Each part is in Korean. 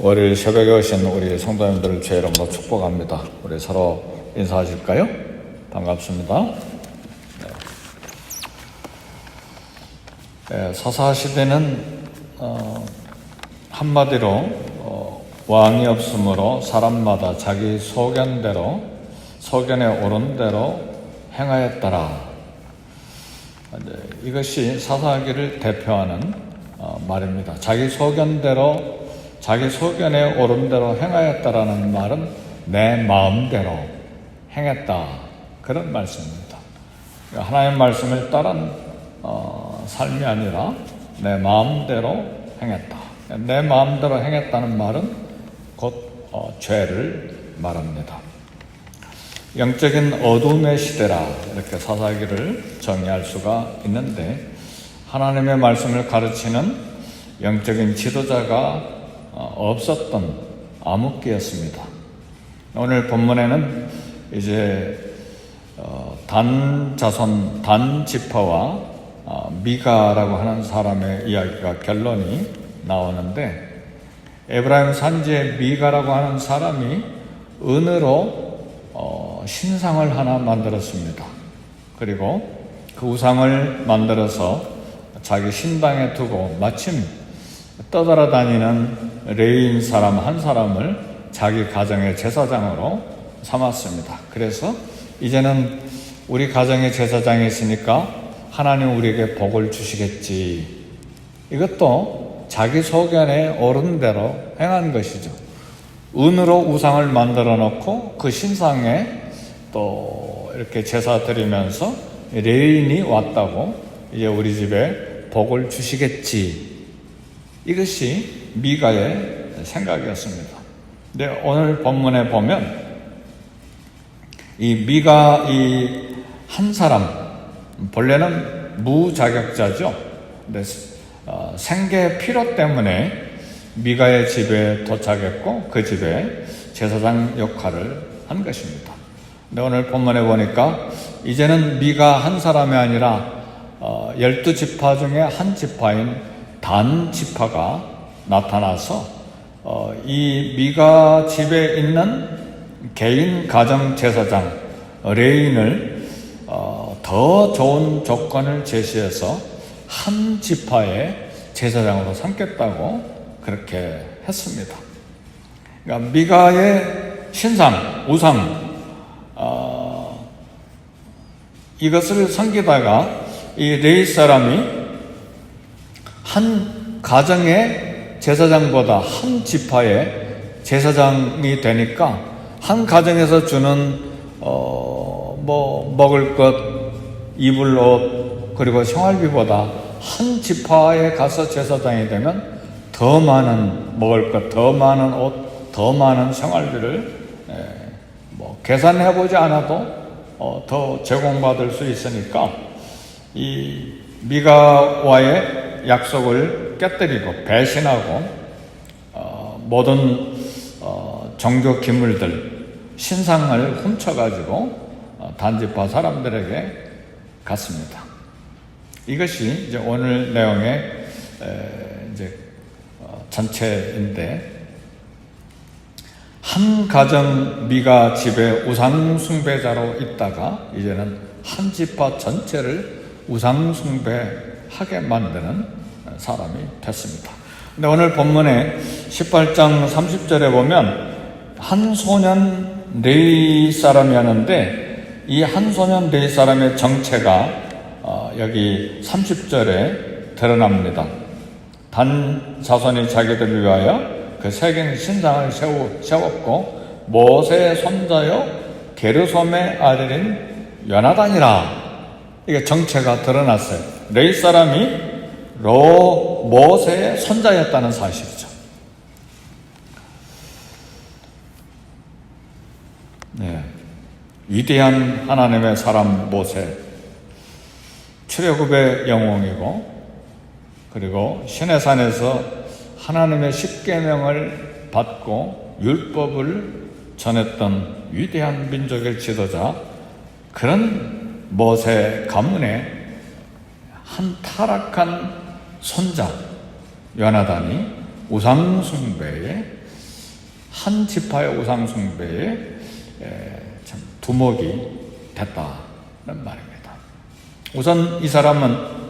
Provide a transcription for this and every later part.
월요일 새벽에 오신 우리 성도님들을 주의 이름으로 축복합니다. 우리 서로 인사하실까요? 반갑습니다. 사사시대는 한마디로 왕이 없으므로 사람마다 자기 소견에 옳은 대로 행하였더라. 이것이 사사기를 대표하는 말입니다. 자기 소견에 옳은 대로 행하였다라는 말은 내 마음대로 행했다, 그런 말씀입니다. 하나님의 말씀을 따른 삶이 아니라 내 마음대로 행했다. 내 마음대로 행했다는 말은 곧 죄를 말합니다. 영적인 어둠의 시대라, 이렇게 사사기를 정의할 수가 있는데, 하나님의 말씀을 가르치는 영적인 지도자가 없었던 암흑기였습니다. 오늘 본문에는 이제 단 자손, 단 지파와 미가라고 하는 사람의 이야기가 결론이 나오는데, 에브라임 산지의 미가라고 하는 사람이 은으로 신상을 하나 만들었습니다. 그리고 그 우상을 만들어서 자기 신당에 두고 마침 떠돌아다니는 레위인 사람 한 사람을 자기 가정의 제사장으로 삼았습니다. 그래서 이제는 우리 가정의 제사장이 있으니까 하나님 우리에게 복을 주시겠지. 이것도 자기 소견에 옳은 대로 행한 것이죠. 은으로 우상을 만들어 놓고 그 신상에 또 이렇게 제사 드리면서 레위인이 왔다고 이제 우리 집에 복을 주시겠지. 이것이 미가의 생각이었습니다. 근데 오늘 본문에 보면 이 미가 이 한 사람, 본래는 무자격자죠. 근데 생계 필요 때문에 미가의 집에 도착했고 그 집에 제사장 역할을 한 것입니다. 근데 오늘 본문에 보니까 이제는 미가 한 사람이 아니라 12지파 중에 한 지파인 단 지파가 나타나서 이 미가 집에 있는 개인 가정 제사장 레인을 더 좋은 조건을 제시해서 한 지파의 제사장으로 삼겠다고 그렇게 했습니다. 그러니까 미가의 신상, 우상, 이것을 섬기다가 이 레위 사람이 한 가정의 제사장보다 한 지파의 제사장이 되니까 한 가정에서 주는 먹을 것, 입을 옷, 그리고 생활비보다 한 지파에 가서 제사장이 되면 더 많은 먹을 것, 더 많은 옷, 더 많은 생활비를 계산해보지 않아도 더 제공받을 수 있으니까 이 미가와의 약속을 깨뜨리고 배신하고 모든 종교 기물들, 신상을 훔쳐가지고 단지파 사람들에게 갔습니다. 이것이 이제 오늘 내용의 이제 전체인데, 한 가정 미가 집에 우상 숭배자로 있다가 이제는 한 지파 전체를 우상 숭배하게 만드는 사람이 됐습니다. 근데 오늘 본문에 18장 30절에 보면 한 소년 레위 사람이었는데, 이 한 소년 레위 사람의 정체가 여기 30절에 드러납니다. 단 자손이 자기들을 위하여 그 새긴 신상을 세웠고 모세의 손자요 게르솜의 아들인 요나단이라. 이게 정체가 드러났어요. 레위 사람이 모세의 손자였다는 사실이죠. 네. 위대한 하나님의 사람 모세, 출애굽의 영웅이고, 그리고 시내산에서 하나님의 십계명을 받고 율법을 전했던 위대한 민족의 지도자, 그런 모세 가문의 한 타락한 손자 요나단이 우상 숭배에 한 지파의 우상 숭배에 참 두목이 됐다는 말입니다. 우선 이 사람은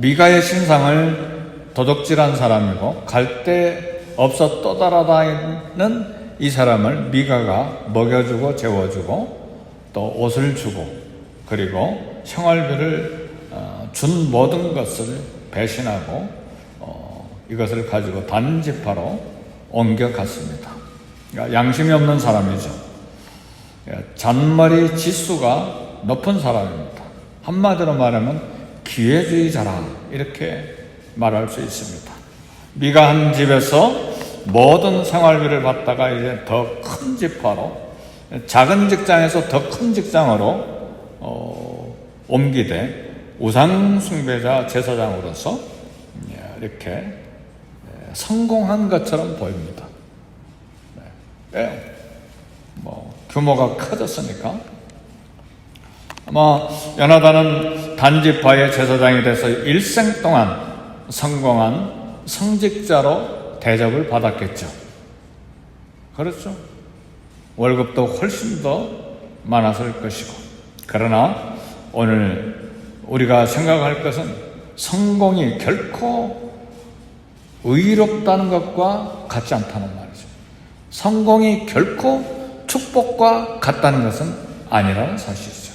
미가의 신상을 도둑질한 사람이고 갈 데 없어 떠돌아다니는 이 사람을 미가가 먹여주고 재워주고 또 옷을 주고 그리고 생활비를 준 모든 것을 배신하고 이것을 가지고 단지파로 옮겨갔습니다. 그러니까 양심이 없는 사람이죠. 잔머리 지수가 높은 사람입니다. 한마디로 말하면 기회주의자라 이렇게 말할 수 있습니다. 미가 한 집에서 모든 생활비를 받다가 이제 더 큰 지파로 작은 직장에서 더 큰 직장으로 옮기되 우상 숭배자 제사장으로서 이렇게 성공한 것처럼 보입니다. 규모가 커졌으니까 아마 요나단은 단지파의 제사장이 돼서 일생 동안 성공한 성직자로 대접을 받았겠죠. 그렇죠. 월급도 훨씬 더 많았을 것이고. 그러나 오늘 우리가 생각할 것은 성공이 결코 의롭다는 것과 같지 않다는 말이죠. 성공이 결코 축복과 같다는 것은 아니라는 사실이죠.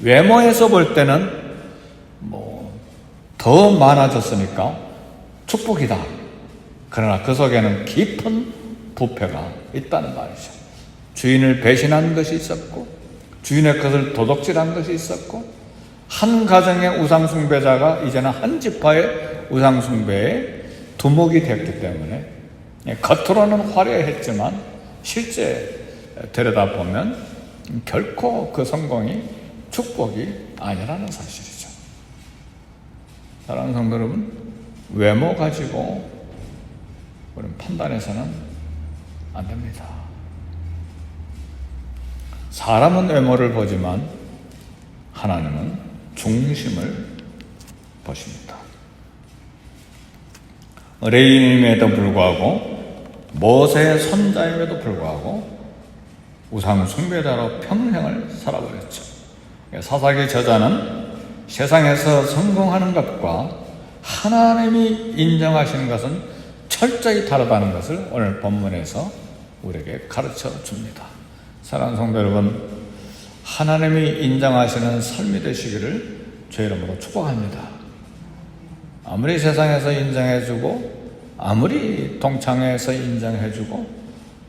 외모에서 볼 때는 더 많아졌으니까 축복이다. 그러나 그 속에는 깊은 부패가 있다는 말이죠. 주인을 배신한 것이 있었고 주인의 것을 도둑질한 것이 있었고 한 가정의 우상숭배자가 이제는 한 지파의 우상숭배에 두목이 됐기 때문에 겉으로는 화려했지만 실제 들여다보면 결코 그 성공이 축복이 아니라는 사실이죠. 사랑하는 성도 여러분, 외모 가지고 우리는 판단해서는 안 됩니다. 사람은 외모를 보지만 하나님은 중심을 보십니다. 레위인임에도 불구하고 모세의 손자임에도 불구하고 우상 숭배자로 평생을 살아버렸죠. 사사기 저자는 세상에서 성공하는 것과 하나님이 인정하시는 것은 철저히 다르다는 것을 오늘 본문에서 우리에게 가르쳐 줍니다. 사랑하는 성도 여러분, 하나님이 인정하시는 삶이 되시기를 주의 이름으로 축복합니다. 아무리 세상에서 인정해주고 아무리 동창회에서 인정해주고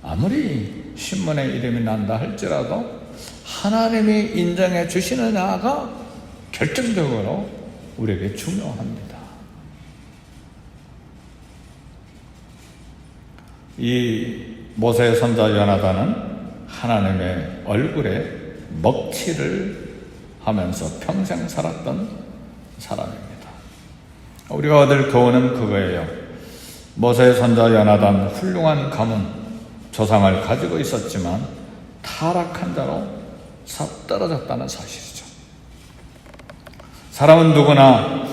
아무리 신문에 이름이 난다 할지라도 하나님이 인정해 주시느냐가 결정적으로 우리에게 중요합니다. 이 모세의 손자 요나단은 하나님의 얼굴에 먹칠을 하면서 평생 살았던 사람입니다. 우리가 얻을 교훈은 그거예요. 모세의 손자 요나단 훌륭한 가문, 조상을 가지고 있었지만 타락한 자로 떨어졌다는 사실이죠. 사람은 누구나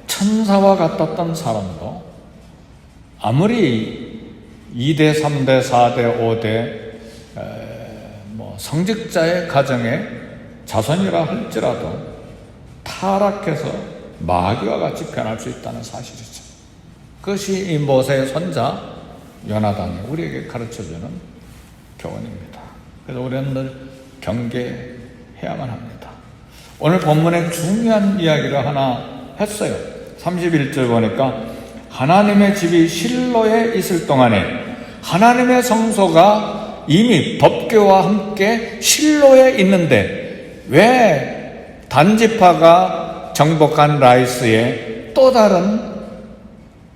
천사와 같았던 사람도 아무리 2대, 3대, 4대, 5대 성직자의 가정의 자손이라 할지라도 타락해서 마귀와 같이 변할 수 있다는 사실이죠. 그것이 이 모세의 손자 요나단이 우리에게 가르쳐주는 교훈입니다. 그래서 우리는 늘 경계해야만 합니다. 오늘 본문에 중요한 이야기를 하나 했어요. 31절 보니까 하나님의 집이 실로에 있을 동안에 하나님의 성소가 이미 법궤와 함께 실로에 있는데 왜 단지파가 정복한 라이스에 또 다른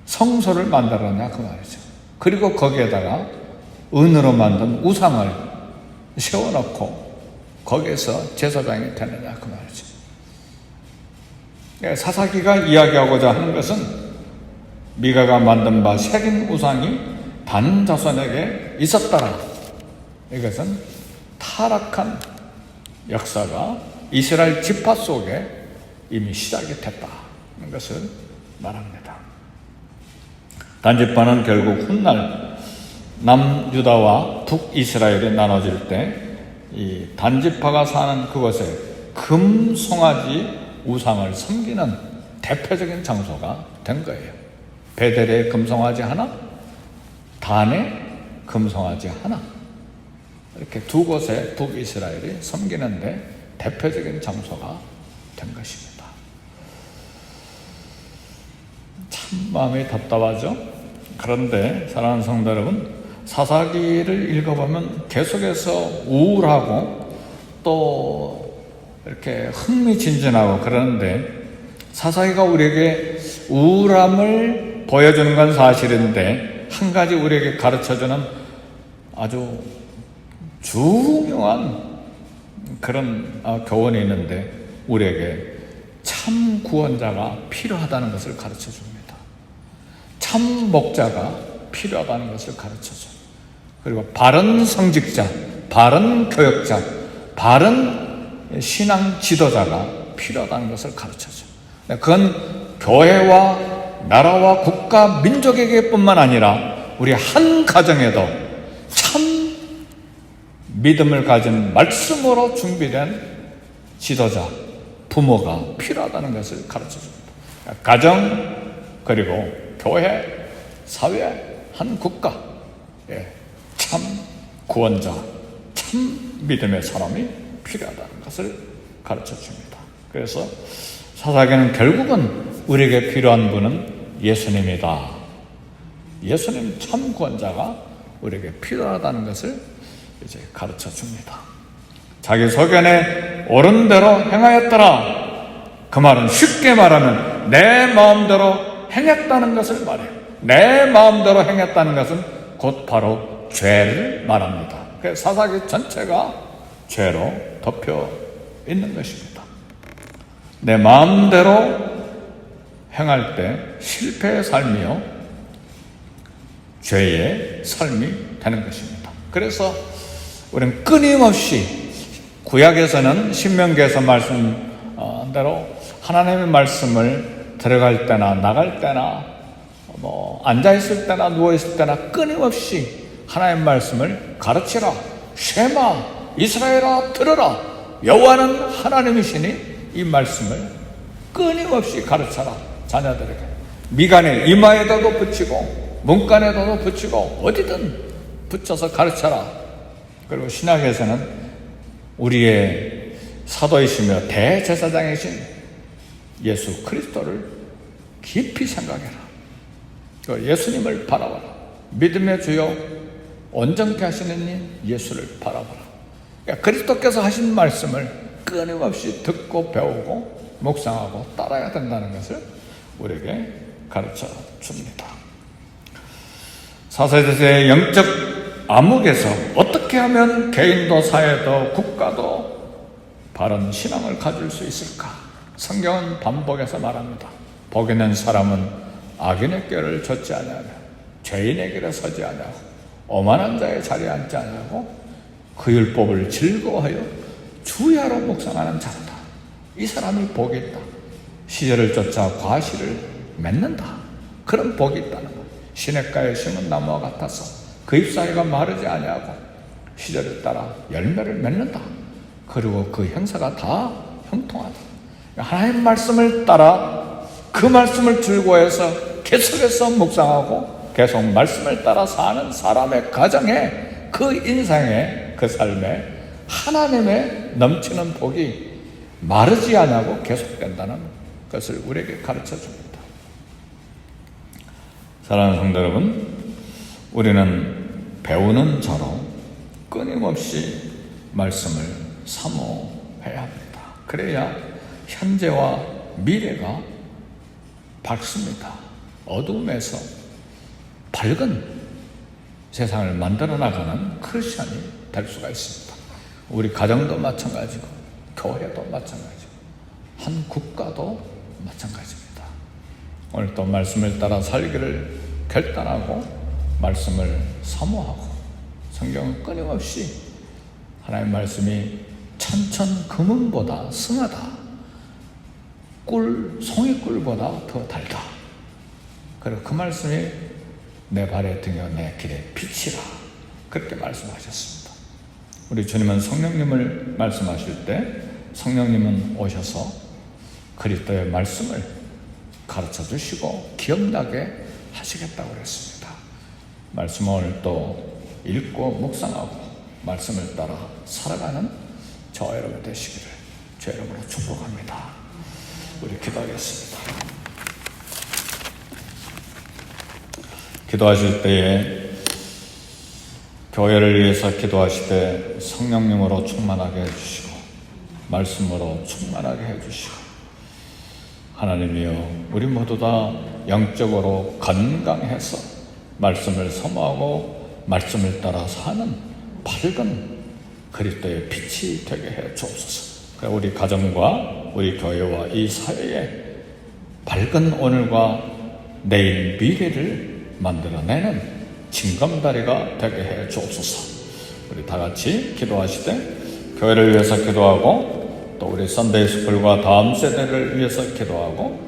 성소를 만들었냐 그 말이죠. 그리고 거기에다가 은으로 만든 우상을 세워놓고 거기에서 제사장이 되느냐 그 말이죠. 사사기가 이야기하고자 하는 것은 미가가 만든 바 새긴 우상이 단 자손에게 있었더라. 이것은 타락한 역사가 이스라엘 지파 속에 이미 시작이 됐다는 것을 말합니다. 단지파는 결국 훗날 남유다와 북이스라엘이 나눠질 때 이 단지파가 사는 그곳에 금송아지 우상을 섬기는 대표적인 장소가 된 거예요. 베델에 금송아지 하나, 단에 금송아지 하나, 이렇게 두 곳에 북이스라엘이 섬기는데 대표적인 장소가 된 것입니다. 참 마음이 답답하죠. 그런데 사랑하는 성도 여러분, 사사기를 읽어보면 계속해서 우울하고 또 이렇게 흥미진진하고 그러는데, 사사기가 우리에게 우울함을 보여주는 건 사실인데 한 가지 우리에게 가르쳐주는 아주 중요한 그런 교훈이 있는데, 우리에게 참 구원자가 필요하다는 것을 가르쳐줍니다. 참 목자가 필요하다는 것을 가르쳐줘요. 그리고 바른 성직자, 바른 교역자, 바른 신앙 지도자가 필요하다는 것을 가르쳐줘요. 그건 교회와 나라와 국가, 민족에게 뿐만 아니라 우리 한 가정에도 참 믿음을 가진 말씀으로 준비된 지도자, 부모가 필요하다는 것을 가르쳐줍니다. 가정, 그리고 교회, 사회, 한 국가, 참 구원자, 참 믿음의 사람이 필요하다는 것을 가르쳐줍니다. 그래서 사사기는 결국은 우리에게 필요한 분은 예수님이다. 예수님 참 구원자가 우리에게 필요하다는 것을 이제 가르쳐 줍니다. 자기 소견에 옳은 대로 행하였더라. 그 말은 쉽게 말하면 내 마음대로 행했다는 것을 말해요. 내 마음대로 행했다는 것은 곧 바로 죄를 말합니다. 그래서 사사기 전체가 죄로 덮여 있는 것입니다. 내 마음대로 행할 때 실패의 삶이요, 죄의 삶이 되는 것입니다. 그래서 우리는 끊임없이 구약에서는 신명기에서 말씀한 대로 하나님의 말씀을 들어갈 때나 나갈 때나 앉아있을 때나 누워있을 때나 끊임없이 하나님의 말씀을 가르치라. 쉐마 이스라엘아 들으라. 여호와는 하나님이시니 이 말씀을 끊임없이 가르쳐라. 자녀들에게 미간에 이마에다도 붙이고 문간에다도 붙이고 어디든 붙여서 가르쳐라. 그리고 신약에서는 우리의 사도이시며 대제사장이신 예수 그리스도를 깊이 생각해라. 예수님을 바라봐라. 믿음의 주요 온전케 하시는 님 예수를 바라봐라. 그러니까 그리스도께서 하신 말씀을 끊임없이 듣고 배우고 묵상하고 따라야 된다는 것을 우리에게 가르쳐 줍니다. 사사기의 영적 암흑에서 어떻게 하면 개인도 사회도 국가도 바른 신앙을 가질 수 있을까? 성경은 반복해서 말합니다. 복 있는 사람은 악인의 꾀를 좇지 아니하며 죄인의 길에 서지 아니하고 오만한 자의 자리에 앉지 아니하고 그 율법을 즐거워하여 주야로 묵상하는 자로다. 이 사람이 복이 있다. 시절을 쫓아 과실을 맺는다. 그런 복이 있다는 것. 시냇가에 심은 나무와 같아서 그 잎사귀가 마르지 아니하고 시절에 따라 열매를 맺는다. 그리고 그 형사가 다 형통하다. 하나님 말씀을 따라 그 말씀을 즐거워해서 계속해서 묵상하고 계속 말씀을 따라 사는 사람의 가정에, 그 인생에, 그 삶에 하나님의 넘치는 복이 마르지 않고 계속된다는 것을 우리에게 가르쳐 줍니다. 사랑하는 성도 여러분, 우리는 배우는 자로 끊임없이 말씀을 사모해야 합니다. 그래야 현재와 미래가 밝습니다. 어둠에서 밝은 세상을 만들어 나가는 크리스천이 될 수가 있습니다. 우리 가정도 마찬가지고 교회도 마찬가지고 한 국가도 마찬가지입니다. 오늘 또 말씀을 따라 살기를 결단하고 말씀을 사모하고, 성경은 끊임없이 하나님의 말씀이 천천 금은보다 승하다, 송이꿀보다 더 달다. 그리고 그 말씀이 내 발의 등이요 내 길의 빛이라 그렇게 말씀하셨습니다. 우리 주님은 성령님을 말씀하실 때 성령님은 오셔서 그리스도의 말씀을 가르쳐 주시고 기억나게 하시겠다고 그랬습니다. 말씀을 또 읽고 묵상하고 말씀을 따라 살아가는 저와 여러분 되시기를 주 여러분으로 축복합니다. 우리 기도하겠습니다. 기도하실 때에 교회를 위해서 기도하실 때 성령님으로 충만하게 해주시고 말씀으로 충만하게 해주시고 하나님이여 우리 모두 다 영적으로 건강해서 말씀을 사모하고 말씀을 따라 사는 밝은 그리스도의 빛이 되게 해 주옵소서. 우리 가정과 우리 교회와 이 사회에 밝은 오늘과 내일 미래를 만들어내는 징검다리가 되게 해 주옵소서. 우리 다 같이 기도하시되 교회를 위해서 기도하고 또 우리 선데이스쿨과 다음 세대를 위해서 기도하고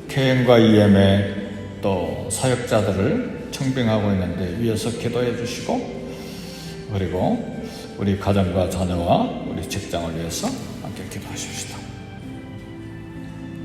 KM과 EM의 또 사역자들을 청빙하고 있는데 위해서 기도해 주시고 그리고 우리 가정과 자녀와 우리 직장을 위해서 함께 기도하십시다.